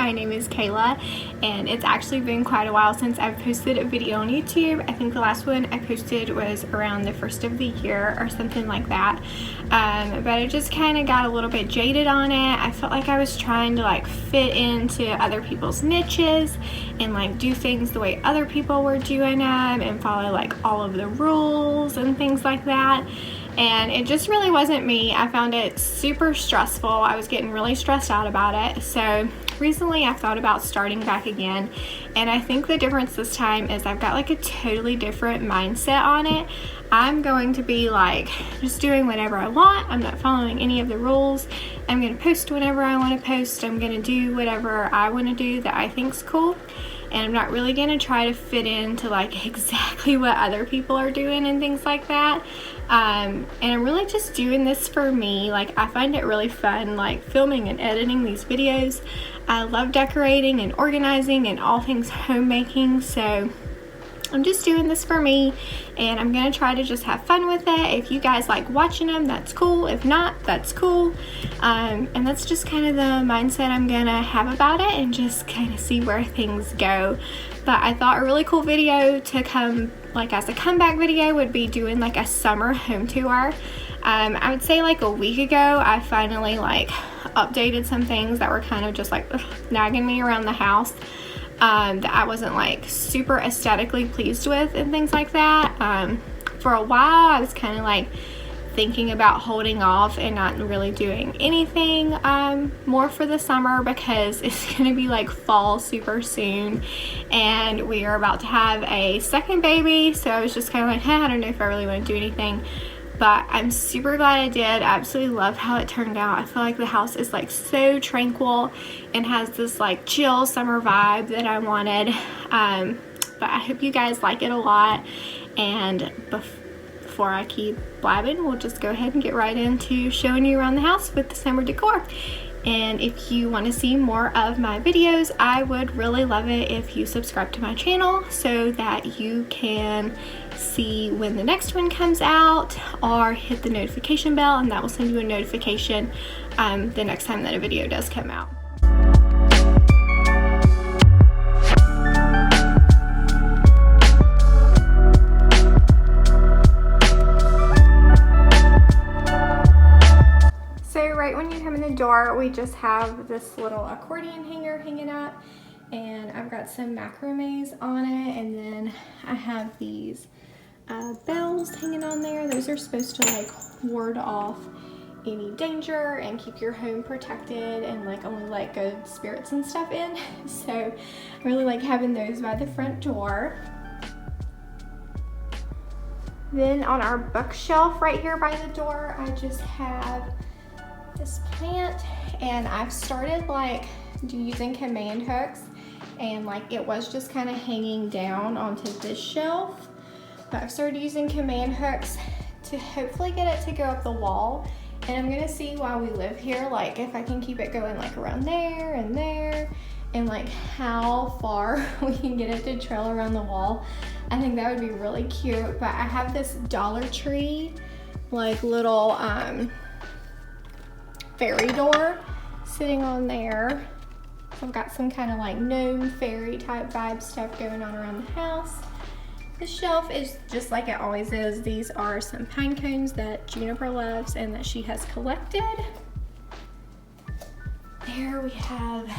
my name is Kayla, and it's actually been quite a while since I've posted a video on YouTube. I think the last one I posted was around the first of the year or something like that, but I just kind of got a little bit jaded on it. I felt like I was trying to like fit into other people's niches and like do things the way other people were doing them and follow like all of the rules and things like that. And it just really wasn't me. I found it super stressful. I was getting really stressed out about it. So recently I thought about starting back again. And I think the difference this time is I've got like a totally different mindset on it. I'm going to be like just doing whatever I want. I'm not following any of the rules. I'm going to post whenever I want to post. I'm going to do whatever I want to do that I think's cool. And I'm not really going to try to fit into like exactly what other people are doing and things like that. And I'm really just doing this for me. Like, I find it really fun, like filming and editing these videos. I love decorating and organizing and all things homemaking. So I'm just doing this for me, and I'm gonna try to just have fun with it. If you guys like watching them, that's cool. If not, that's cool. And that's just kind of the mindset I'm gonna have about it, and just kind of see where things go. But I thought a really cool video to come like as a comeback video would be doing like a summer home tour. I would say like a week ago I finally like updated some things that were kind of just like nagging me around the house. That I wasn't like super aesthetically pleased with and things like that. For a while I was kind of like thinking about holding off and not really doing anything more for the summer, because it's gonna be like fall super soon and we are about to have a second baby. So I was just kind of like, hey, I don't know if I really want to do anything. But I'm super glad I did. I absolutely love how it turned out. I feel like the house is like so tranquil and has this like chill summer vibe that I wanted. But I hope you guys like it a lot. And before I keep blabbing, we'll just go ahead and get right into showing you around the house with the summer decor. And if you want to see more of my videos, I would really love it if you subscribe to my channel so that you can see when the next one comes out, or hit the notification bell and that will send you a notification the next time that a video does come out. So right when you come in the door, we just have this little accordion hanger hanging up, and I've got some macrames on it, and then I have these bells hanging on there. Those are supposed to like ward off any danger and keep your home protected and like only let good spirits and stuff in. So I really like having those by the front door. Then on our bookshelf right here by the door, I just have this plant, and I've started like using command hooks, and like it was just kind of hanging down onto this shelf. But I've started using command hooks to hopefully get it to go up the wall. And I'm gonna see while we live here, like if I can keep it going like around there, and like how far we can get it to trail around the wall. I think that would be really cute. But I have this Dollar Tree like little fairy door sitting on there. So I've got some kind of like gnome fairy type vibe stuff going on around the house. The shelf is just like it always is. These are some pine cones that Juniper loves and that she has collected. There we have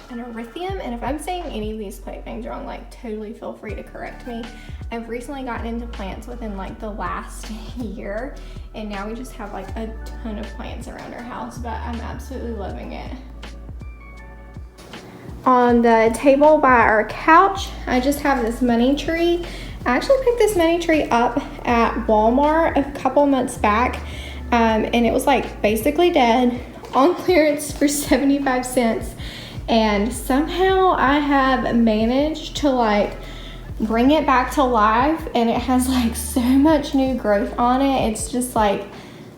an erythium, and if I'm saying any of these plant names wrong, like totally feel free to correct me. I've recently gotten into plants within like the last year, and now we just have like a ton of plants around our house, but I'm absolutely loving it. On the table by our couch, I just have this money tree. I actually picked this money tree up at Walmart a couple months back, and it was like basically dead on clearance for 75 cents. And somehow I have managed to like bring it back to life, and it has like so much new growth on it. It's just like,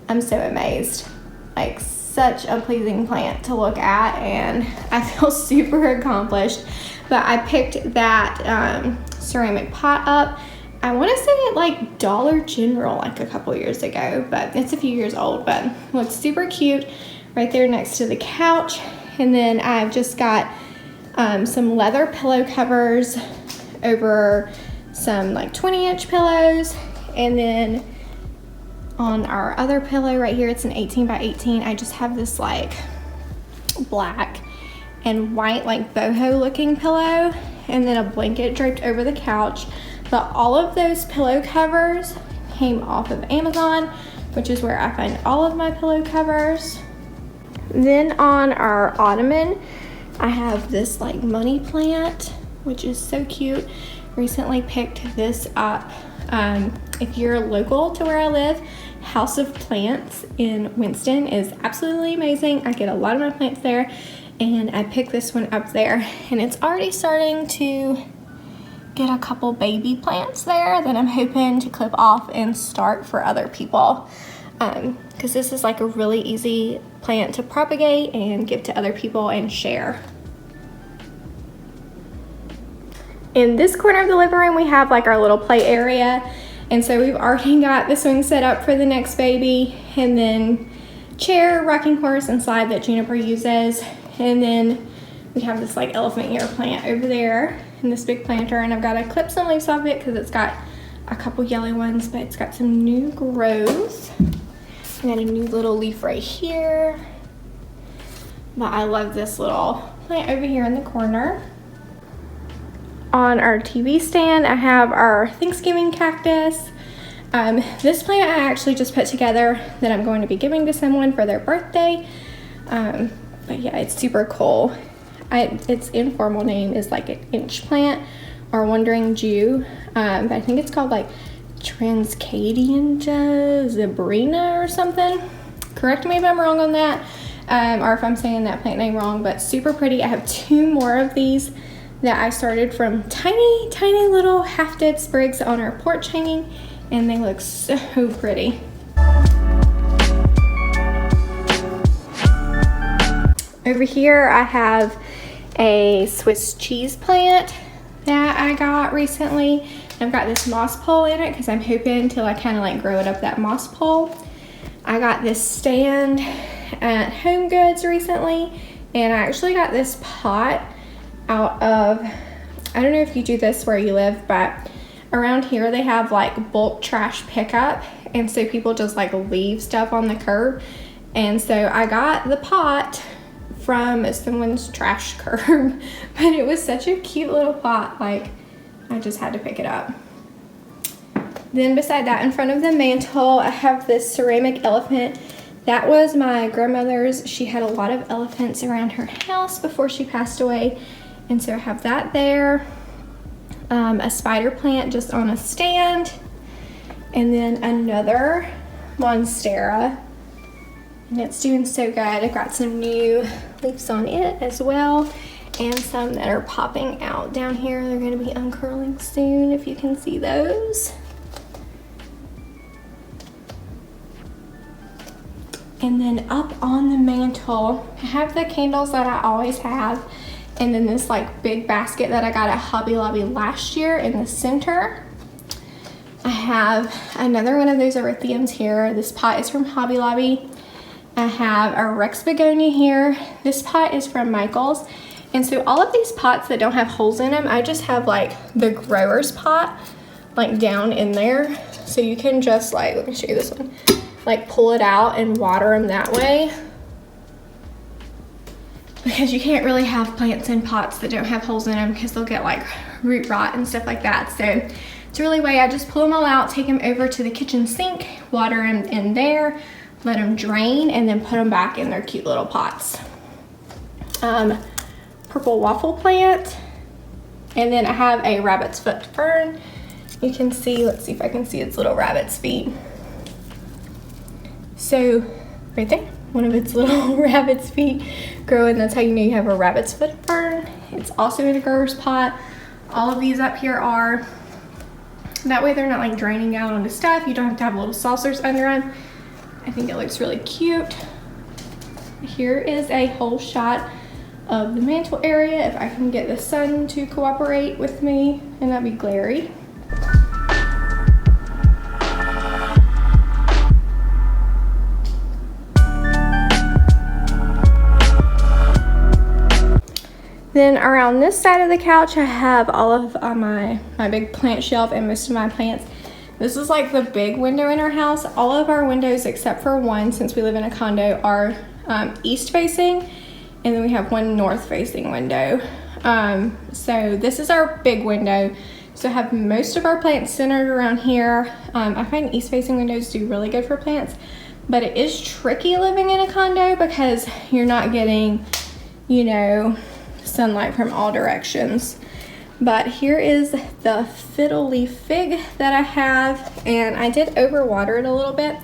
I'm so amazed. Like such a pleasing plant to look at, and I feel super accomplished. But I picked that ceramic pot up. I want to say at like Dollar General like a couple years ago, but it's a few years old, but looks super cute right there next to the couch. And then I've just got some leather pillow covers over some like 20-inch pillows, and then on our other pillow right here, it's an 18 by 18. I just have this like black and white like boho looking pillow, and then a blanket draped over the couch. But all of those pillow covers came off of Amazon, which is where I find all of my pillow covers. Then on our ottoman, I have this like money plant, which is so cute. Recently picked this up. If you're local to where I live, House of Plants in Winston is absolutely amazing. I get a lot of my plants there, and I picked this one up there, and it's already starting to get a couple baby plants there that I'm hoping to clip off and start for other people, because this is like a really easy plant to propagate and give to other people and share. In this corner of the living room, we have like our little play area, and so we've already got the swing set up for the next baby, and then chair, rocking horse, and slide that Juniper uses. And then we have this like elephant ear plant over there in this big planter, and I've got to clip some leaves off it because it's got a couple yellow ones, but it's got some new growth. I got a new little leaf right here, but I love this little plant over here in the corner. On our TV stand, I have our Thanksgiving cactus. This plant I actually just put together that I'm going to be giving to someone for their birthday. But yeah, it's super cool. Its informal name is like an inch plant or wandering Jew, but I think it's called like Transcadian Zebrina or something. Correct me if I'm wrong on that, or if I'm saying that plant name wrong, but super pretty. I have 2 more of these that I started from tiny little half-dead sprigs on our porch hanging, and they look so pretty. Over here I have a Swiss cheese plant that I got recently. I've got this moss pole in it because I'm hoping to like kind of like grow it up that moss pole. I got this stand at Home Goods recently, and I actually got this pot out of, I don't know if you do this where you live, but around here they have like bulk trash pickup, and so people just like leave stuff on the curb. And so I got the pot from someone's trash curb, but it was such a cute little pot, like I just had to pick it up. Then beside that, in front of the mantle, I have this ceramic elephant. That was my grandmother's. She had a lot of elephants around her house before she passed away, and so I have that there. A spider plant just on a stand, and then another monstera, and it's doing so good. I've got some new leaves on it as well, and some that are popping out down here. They're going to be uncurling soon, if you can see those. And then up on the mantle, I have the candles that I always have, and then this like big basket that I got at Hobby Lobby last year in the center. I have another one of those erythrums here. This pot is from Hobby Lobby. I have a Rex begonia here. This pot is from Michael's. And so all of these pots that don't have holes in them, I just have like the grower's pot like down in there. So you can just like, let me show you this one, like pull it out and water them that way. Because you can't really have plants in pots that don't have holes in them because they'll get like root rot and stuff like that. So it's a really way, I just pull them all out, take them over to the kitchen sink, water them in there, let them drain, and then put them back in their cute little pots. Purple waffle plant, and then I have a rabbit's foot fern. You can see, let's see if I can see its little rabbit's feet. So right there, one of its little rabbit's feet growing. That's how you know you have a rabbit's foot fern. It's also in a grower's pot. All of these up here are, that way they're not like draining out onto stuff. You don't have to have little saucers under them. I think it looks really cute. Here is a whole shot of the mantle area, if I can get the sun to cooperate with me and not be glary. Then around this side of the couch, I have all of my big plant shelf and most of my plants. This is like the big window in our house. All of our windows except for one, since we live in a condo, are east facing, and then we have one north facing window. So this is our big window. So I have most of our plants centered around here. I find east facing windows do really good for plants, but it is tricky living in a condo because you're not getting, you know, sunlight from all directions. But here is the fiddle leaf fig that I have, and I did overwater it a little bit.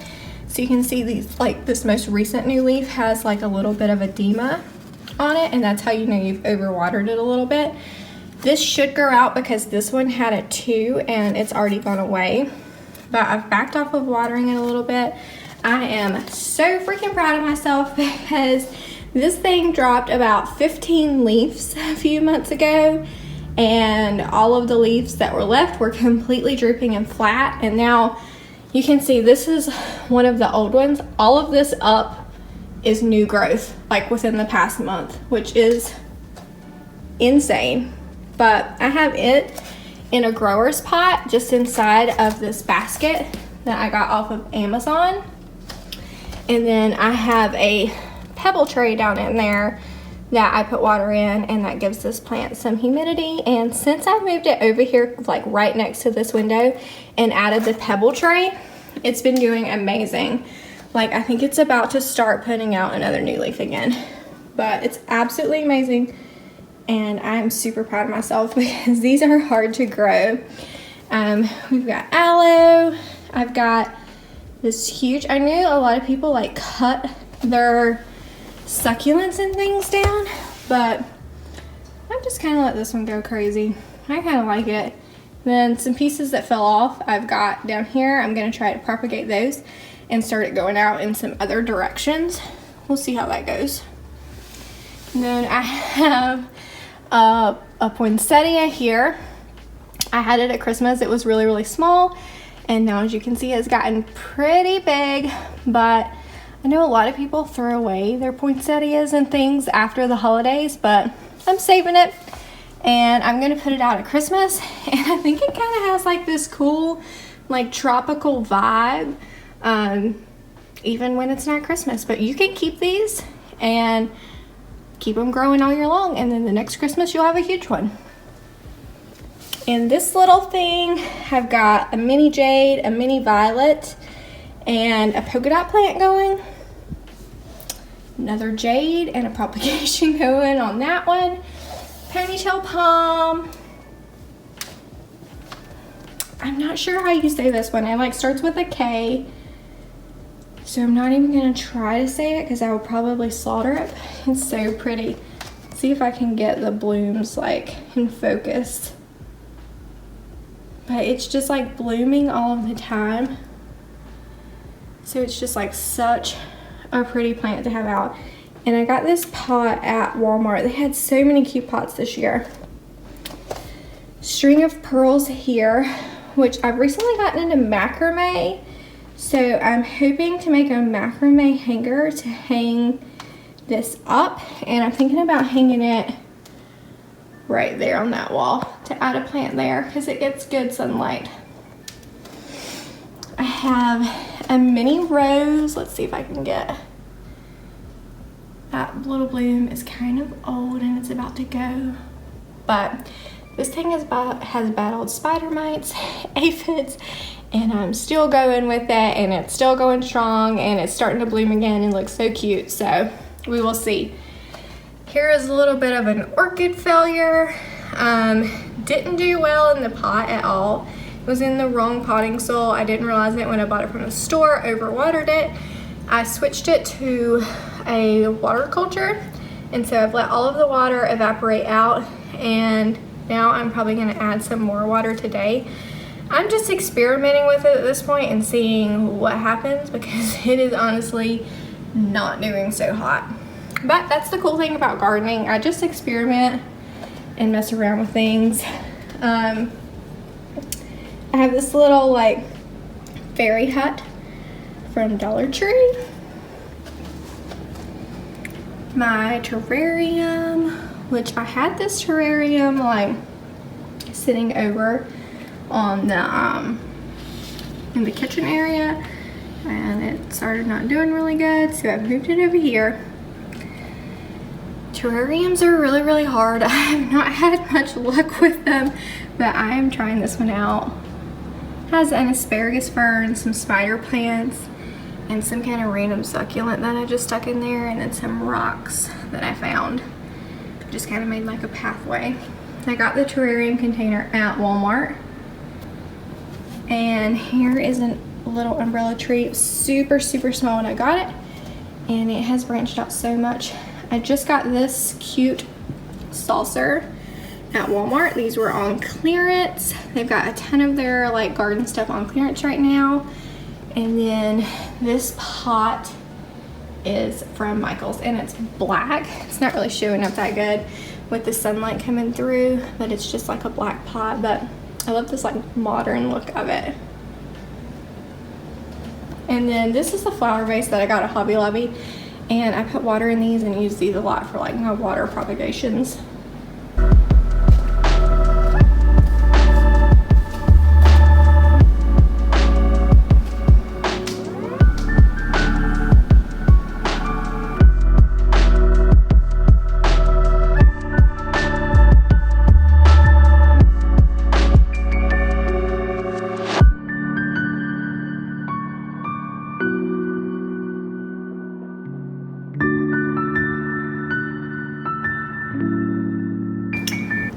So you can see these, like this most recent new leaf has like a little bit of edema on it, and that's how you know you've overwatered it a little bit. This should grow out because this one had it too, and it's already gone away. But I've backed off of watering it a little bit. I am so freaking proud of myself because this thing dropped about 15 leaves a few months ago, and all of the leaves that were left were completely drooping and flat. And now you can see this is one of the old ones. All of this up is new growth, like within the past month, which is insane. But I have it in a grower's pot just inside of this basket that I got off of Amazon. And then I have a pebble tray down in there that I put water in, and that gives this plant some humidity. And since I moved it over here, like right next to this window, and added the pebble tray, it's been doing amazing. Like, I think it's about to start putting out another new leaf again. But it's absolutely amazing, and I'm super proud of myself because these are hard to grow. We've got aloe. I've got this huge, I knew a lot of people like cut their succulents and things down, but I'm just kind of let this one go crazy. I kind of like it. Then some pieces that fell off I've got down here. I'm going to try to propagate those and start it going out in some other directions. We'll see how that goes. And then I have a poinsettia here. I had it at Christmas. It was really, really small, and now as you can see it's gotten pretty big. But I know a lot of people throw away their poinsettias and things after the holidays, but I'm saving it and I'm gonna put it out at Christmas. And I think it kind of has like this cool like tropical vibe, even when it's not Christmas. But you can keep these and keep them growing all year long, and then the next Christmas you'll have a huge one. In this little thing I've got a mini jade, a mini violet, and a polka dot plant going. Another jade and a propagation going on that one. Ponytail palm. I'm not sure how you say this one. It like starts with a K, so I'm not even gonna try to say it because I will probably slaughter it. It's so pretty. Let's see if I can get the blooms like in focus. But it's just like blooming all of the time. So it's just like such a pretty plant to have out. And I got this pot at Walmart. They had so many cute pots this year. String of pearls here, which I've recently gotten into macrame. So I'm hoping to make a macrame hanger to hang this up. And I'm thinking about hanging it right there on that wall to add a plant there because it gets good sunlight. I have a mini rose. Let's see if I can get that little bloom. Is kind of old and it's about to go, but this thing has battled spider mites, aphids, and I'm still going with it, and it's still going strong, and it's starting to bloom again and looks so cute. So we will see. Here is a little bit of an orchid failure. Didn't do well in the pot at all. It was in the wrong potting soil. I didn't realize it when I bought it from the store, overwatered it. I switched it to a water culture, and so I've let all of the water evaporate out, and now I'm probably gonna add some more water today. I'm just experimenting with it at this point and seeing what happens because it is honestly not doing so hot. But that's the cool thing about gardening. I just experiment and mess around with things. I have this little like fairy hut from Dollar Tree. My terrarium which I had this terrarium like sitting over on the in the kitchen area, and it started not doing really good, so I moved it over here. Terrariums are really hard. I have not had much luck with them, but I am trying this one out. It has an asparagus fern, some spider plants, and some kind of random succulent that I just stuck in there, and then some rocks that I found. Just kind of made like a pathway. I got the terrarium container at Walmart. And here is a little umbrella tree. Super small when I got it, and it has branched out so much. I just got this cute saucer at Walmart. These were on clearance. They've got a ton of their like garden stuff on clearance right now. And then this pot is from Michael's, and it's black. It's not really showing up that good with the sunlight coming through, but it's just like a black pot. But I love this like modern look of it. And then this is the flower vase that I got at Hobby Lobby, and I put water in these and use these a lot for like my water propagations.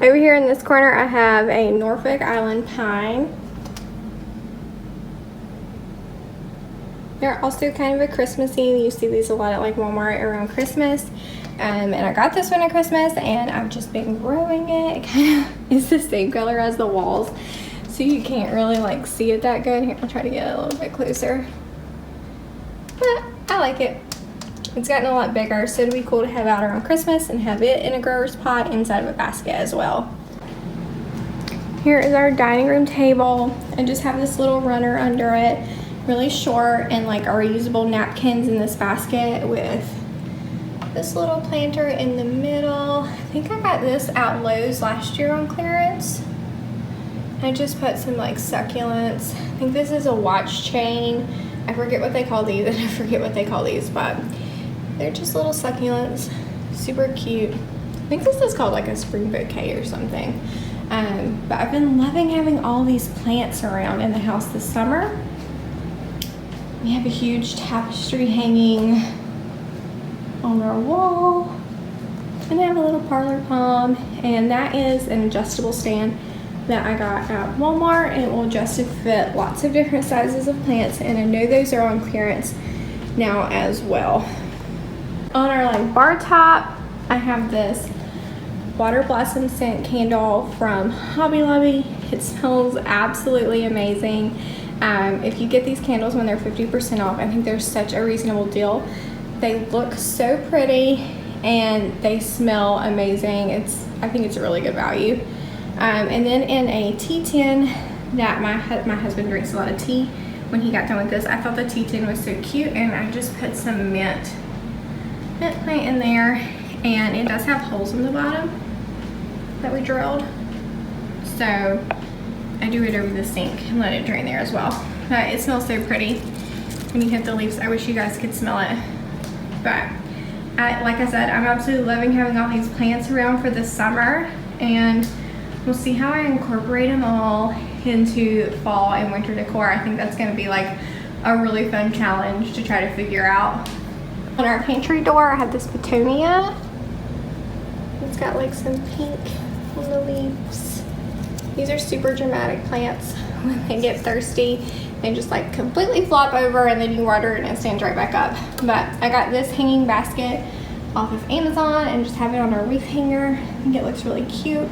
Over here in this corner, I have a Norfolk Island pine. They're also kind of a Christmassy. You see these a lot at like Walmart around Christmas. And I got this one at Christmas, and I've just been growing it. It kind of is the same color as the walls, so you can't really like see it that good. Here, I'll try to get it a little bit closer. But I like it. It's gotten a lot bigger, so it'd be cool to have out around Christmas and have it in a grower's pot inside of a basket as well. Here is our dining room table. I just have this little runner under it, really short, and like our reusable napkins in this basket with this little planter in the middle. I think I got this at Lowe's last year on clearance. I just put some like succulents. I think this is a watch chain. I forget what they call these, and I forget what they call these, but they're just little succulents, super cute. I think this is called like a spring bouquet or something. But I've been loving having all these plants around in the house this summer. We have a huge tapestry hanging on our wall. And I have a little parlor palm, and that is an adjustable stand that I got at Walmart, and it will adjust to fit lots of different sizes of plants, and I know those are on clearance now as well. On our like bar top, I have this water blossom scent candle from Hobby Lobby. It smells absolutely amazing. If you get these candles when they're 50% off, I think they're such a reasonable deal. They look so pretty and they smell amazing. I think it's a really good value. And then in a tea tin that my husband drinks a lot of tea. When he got done with this, I thought the tea tin was so cute, and I just put some mint plant in there, and it does have holes in the bottom that we drilled, so I do it over the sink and let it drain there as well. But it smells so pretty when you hit the leaves. I wish you guys could smell it, but like I said, I'm absolutely loving having all these plants around for the summer, and we'll see how I incorporate them all into fall and winter decor. I think that's going to be like a really fun challenge to try to figure out. On our pantry door, I have this petunia. It's got like some pink on the leaves. These are super dramatic plants. When they get thirsty, they just like completely flop over, and then you water it and it stands right back up. But I got this hanging basket off of Amazon and just have it on our reef hanger. I think it looks really cute.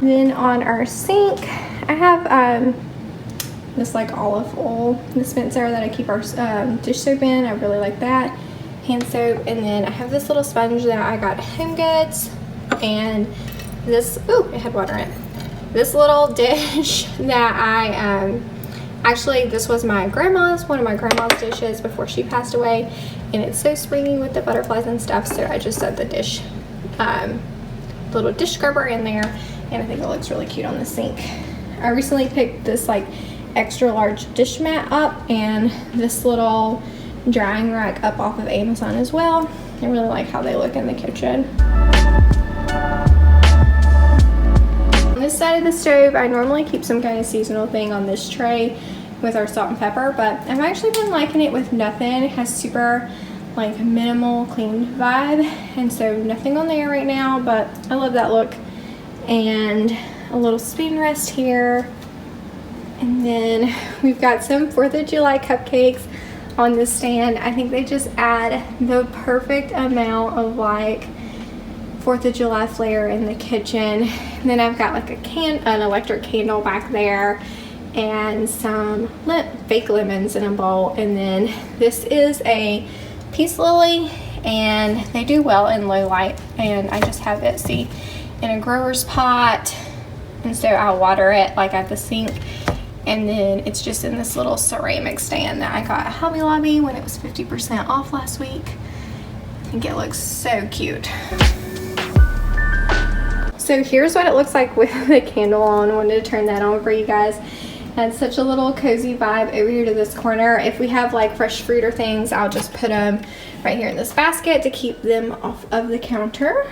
Then on our sink, I have this like olive oil dispenser that I keep our dish soap in. I really like that. Hand soap. And then I have this little sponge that I got at Home Goods, and this, ooh, it had water in it. This little dish that I actually, this was my grandma's, one of my grandma's dishes before she passed away, and it's so springy with the butterflies and stuff, so I just set the dish little dish scrubber in there, and I think it looks really cute on the sink. I recently picked this like extra large dish mat up and this little drying rack up off of Amazon as well. I really like how they look in the kitchen. On this side of the stove, I normally keep some kind of seasonal thing on this tray with our salt and pepper, but I've actually been liking it with nothing. It has super like minimal clean vibe, and so nothing on there right now, but I love that look. And a little spoon rest here, and then we've got some 4th of July cupcakes on this stand. I think they just add the perfect amount of like 4th of July flair in the kitchen. And then I've got like an electric candle back there, and some fake lemons in a bowl. And then this is a peace lily, and they do well in low light, and I just have it in a grower's pot, and so I'll water it like at the sink. And then it's just in this little ceramic stand that I got at Hobby Lobby when it was 50% off last week. I think it looks so cute. So here's what it looks like with the candle on. I wanted to turn that on for you guys. It's such a little cozy vibe over here to this corner. If we have like fresh fruit or things, I'll just put them right here in this basket to keep them off of the counter.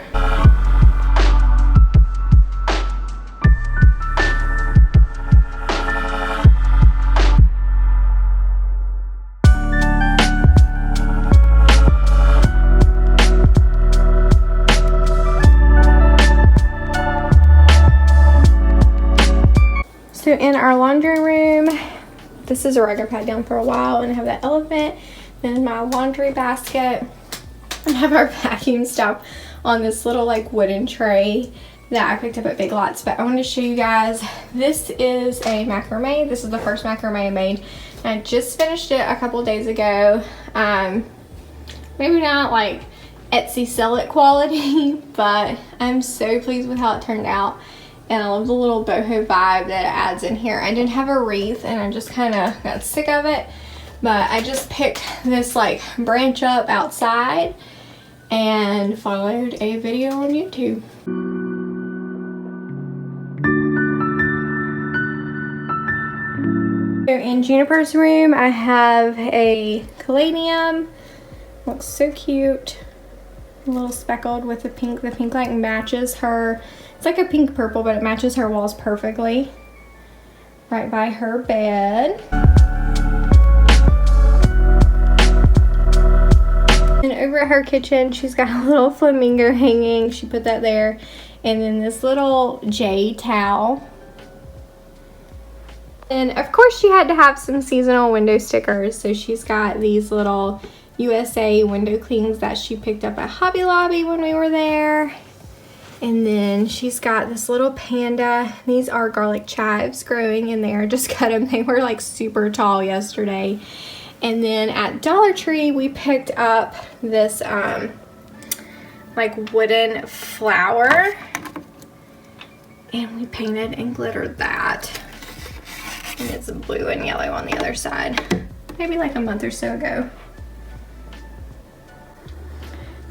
So in our laundry room, this is a rug I've had down for a while, and I have that elephant, then my laundry basket, and have our vacuum stuff on this little like wooden tray that I picked up at Big Lots. But I want to show you guys, this is a macrame. This is the first macrame I made. I just finished it a couple days ago. Maybe not like Etsy sell it quality, but I'm so pleased with how it turned out. And I love the little boho vibe that it adds in here. I didn't have a wreath, and I just kind of got sick of it. But I just picked this like branch up outside and followed a video on YouTube. So in Juniper's room, I have a caladium. Looks so cute. A little speckled with the pink. The pink like matches her. It's like a pink purple, but it matches her walls perfectly. Right by her bed. And over at her kitchen, she's got a little flamingo hanging. She put that there. And then this little jade towel. And of course she had to have some seasonal window stickers. So she's got these little USA window clings that she picked up at Hobby Lobby when we were there. And then she's got this little panda. These are garlic chives growing in there. Just cut them. They were like super tall yesterday. And then at Dollar Tree, we picked up this like wooden flower. And we painted and glittered that. And it's blue and yellow on the other side. Maybe like a month or so ago.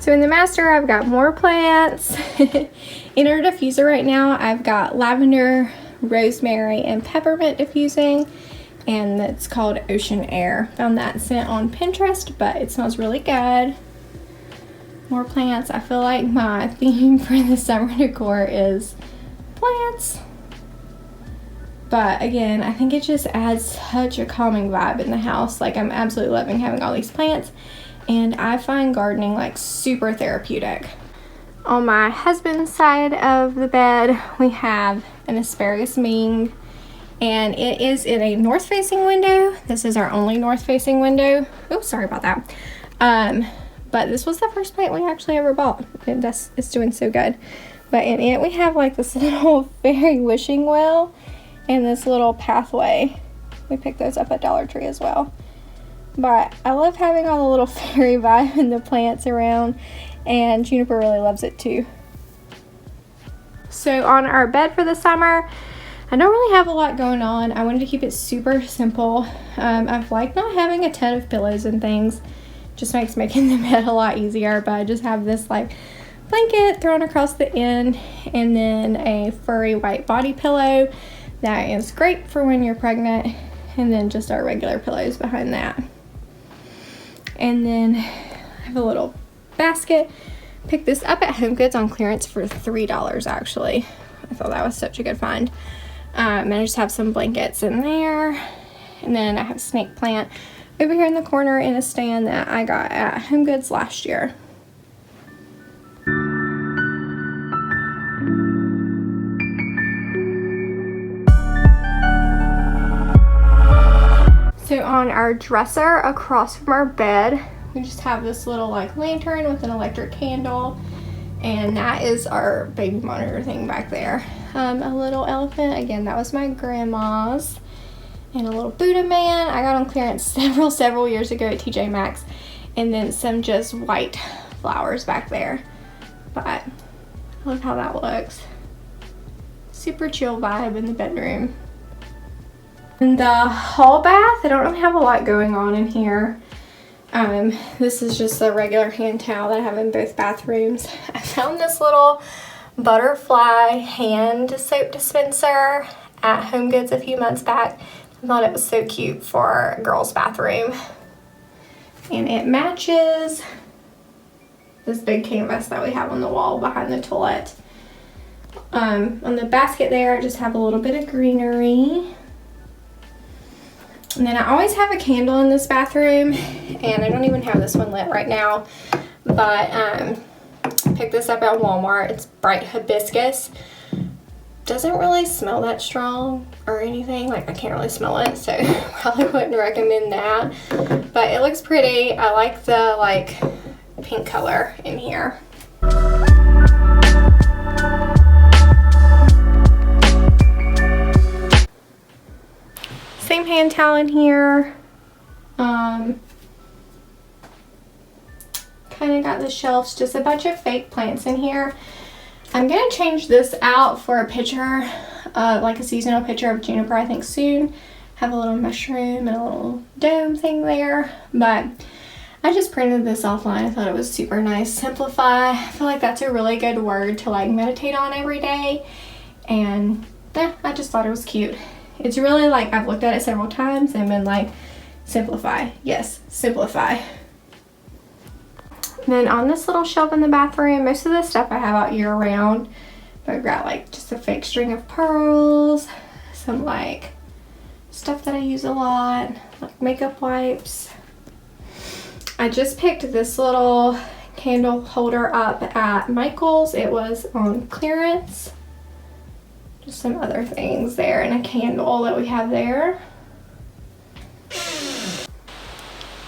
So in the master, I've got more plants. In our diffuser right now, I've got lavender, rosemary, and peppermint diffusing, and it's called Ocean Air. Found that scent on Pinterest, but it smells really good. More plants. I feel like my theme for the summer decor is plants. But again, I think it just adds such a calming vibe in the house. Like, I'm absolutely loving having all these plants. And I find gardening like super therapeutic. On my husband's side of the bed, we have an asparagus Ming, and it is in a north-facing window. This is our only north-facing window. Oh, sorry about that. But this was the first plant we actually ever bought. It's doing so good. But in it, we have like this little fairy wishing well and this little pathway. We picked those up at Dollar Tree as well. But I love having all the little fairy vibe and the plants around, and Juniper really loves it too. So on our bed for the summer, I don't really have a lot going on. I wanted to keep it super simple. I've liked not having a ton of pillows and things. Just makes making the bed a lot easier, but I just have this like blanket thrown across the end, and then a furry white body pillow that is great for when you're pregnant, and then just our regular pillows behind that. And then I have a little basket. Picked this up at HomeGoods on clearance for $3 actually. I thought that was such a good find. And I just have some blankets in there, and then I have a snake plant over here in the corner in a stand that I got at HomeGoods last year. So on our dresser across from our bed, we just have this little like lantern with an electric candle, and that is our baby monitor thing back there. A little elephant, again, that was my grandma's, and a little Buddha man I got on clearance several years ago at TJ Maxx, and then some just white flowers back there. But I love how that looks. Super chill vibe in the bedroom. In the hall bath, I don't really have a lot going on in here. This is just a regular hand towel that I have in both bathrooms. I found this little butterfly hand soap dispenser at HomeGoods a few months back. I thought it was so cute for a girl's bathroom. And it matches this big canvas that we have on the wall behind the toilet. On the basket there, I just have a little bit of greenery. And then I always have a candle in this bathroom, and I don't even have this one lit right now, but I picked this up at Walmart. It's bright hibiscus. Doesn't really smell that strong or anything, like I can't really smell it, so probably wouldn't recommend that, but it looks pretty. I like the like pink color in here. Same hand towel in here. Kind of got the shelves, just a bunch of fake plants in here. I'm gonna change this out for a picture, like a seasonal picture of juniper, I think soon. Have a little mushroom and a little dome thing there, but I just printed this offline. I thought it was super nice. Simplify. I feel like that's a really good word to like meditate on every day, and yeah, I just thought it was cute. It's really like, I've looked at it several times and been like, simplify. Yes, simplify. And then on this little shelf in the bathroom, most of the stuff I have out year round, but I've got like just a fake string of pearls, some like stuff that I use a lot, like makeup wipes. I just picked this little candle holder up at Michael's. It was on clearance. Just some other things there, and a candle that we have there.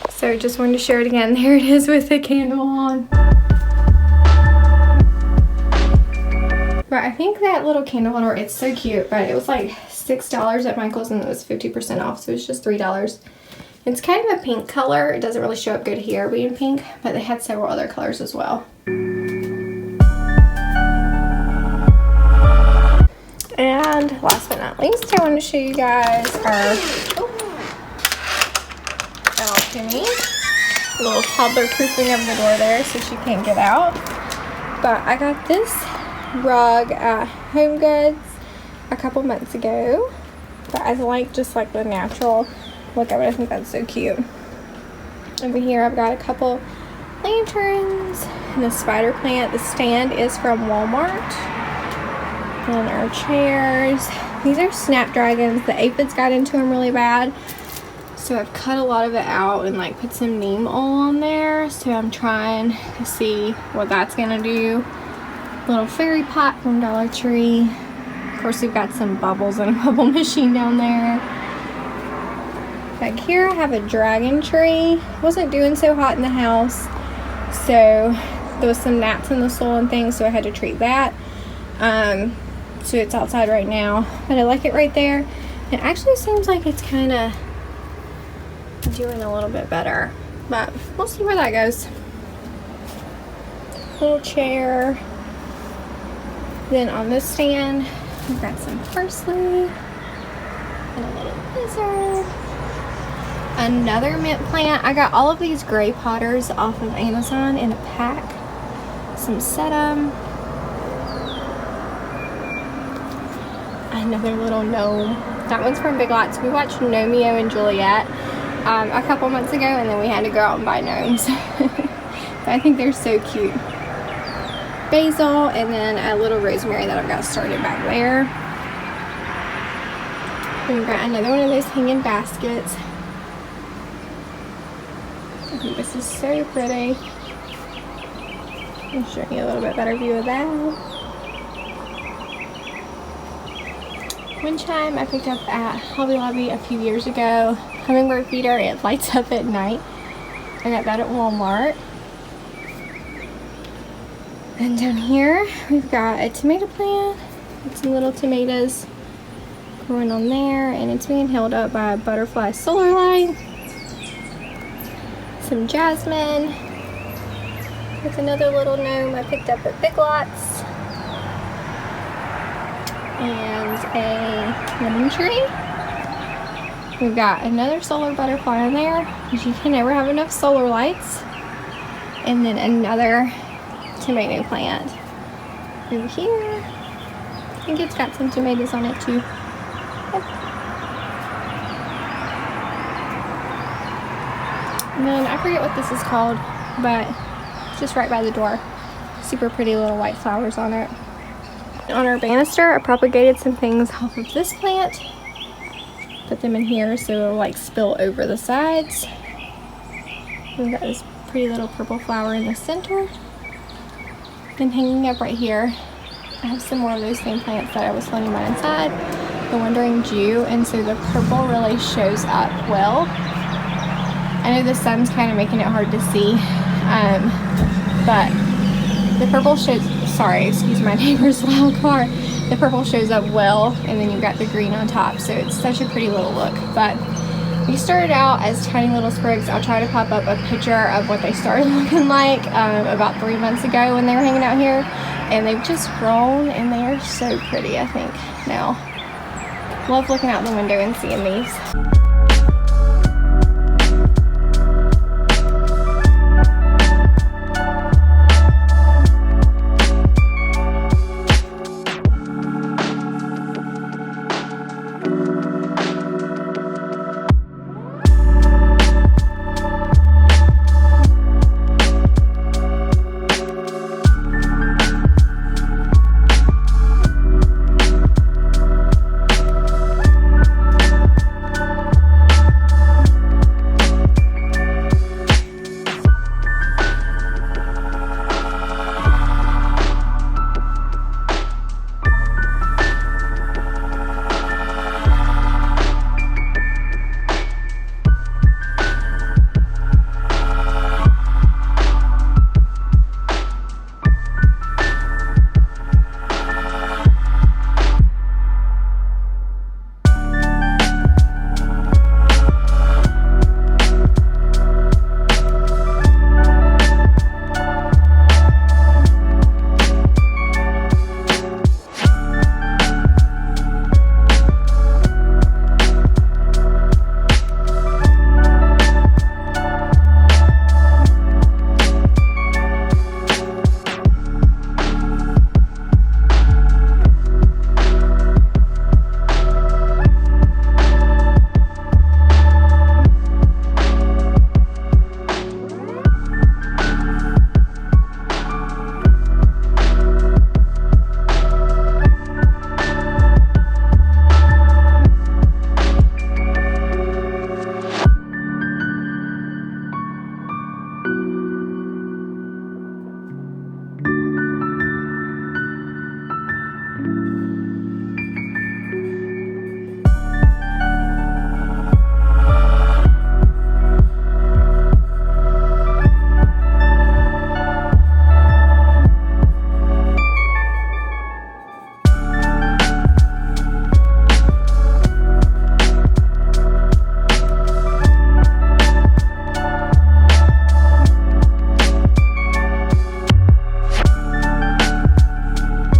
So just wanted to share it again. There it is with the candle on. But I think that little candle holder, it's so cute, but it was like $6 at Michael's and it was 50% off, so it was just $3. It's kind of a pink color. It doesn't really show up good here being pink, but they had several other colors as well. And last but not least, I want to show you guys our balcony. A little toddler proofing of the door there so she can't get out. But I got this rug at HomeGoods a couple months ago. But I like just like the natural look of it. I think that's so cute. Over here I've got a couple lanterns and a spider plant. The stand is from Walmart. And our chairs. These are snapdragons. The aphids got into them really bad, so I've cut a lot of it out and like put some neem oil on there. So I'm trying to see what that's gonna do. Little fairy pot from Dollar Tree. Of course, we've got some bubbles and a bubble machine down there. Back here I have a dragon tree. Wasn't doing so hot in the house, so there was some gnats in the soil and things, so I had to treat that. So it's outside right now, but I like it right there. It actually seems like it's kind of doing a little bit better, but we'll see where that goes. Little chair. Then on this stand, we've got some parsley and a little lizard. Another mint plant. I got all of these gray potters off of Amazon in a pack. some sedum. Another little gnome. That one's from Big Lots. We watched Romeo and Juliet a couple months ago, and then we had to go out and buy gnomes. But I think they're so cute. Basil, and then a little rosemary that I've got started back there. We've got another one of those hanging baskets. I think this is so pretty. I'll show you a little bit better view of that. Wind chime I picked up at Hobby Lobby a few years ago. Hummingbird feeder, it lights up at night. I got that at Walmart. And down here we've got a tomato plant with some little tomatoes growing on there, and it's being held up by a butterfly solar light. Some jasmine. There's another little gnome I picked up at Big Lots. And a lemon tree. We've got another solar butterfly in there, because you can never have enough solar lights. And then another tomato plant over here. I think it's got some tomatoes on it too. Yep. And then I forget what this is called, but it's just right by the door. Super pretty little white flowers on it. On our banister, I propagated some things off of this plant. Put them in here so it'll like spill over the sides. We've got this pretty little purple flower in the center. Then hanging up right here, I have some more of those same plants that I was floating by inside. The Wandering Jew, and so the purple really shows up well. I know the sun's kind of making it hard to see, but the purple shows, sorry, excuse my neighbor's loud car. The purple shows up well, and then you've got the green on top, so it's such a pretty little look. But we started out as tiny little sprigs. I'll try to pop up a picture of what they started looking like about 3 months ago when they were hanging out here, and they've just grown, and they are so pretty, I think, now. Love looking out the window and seeing these.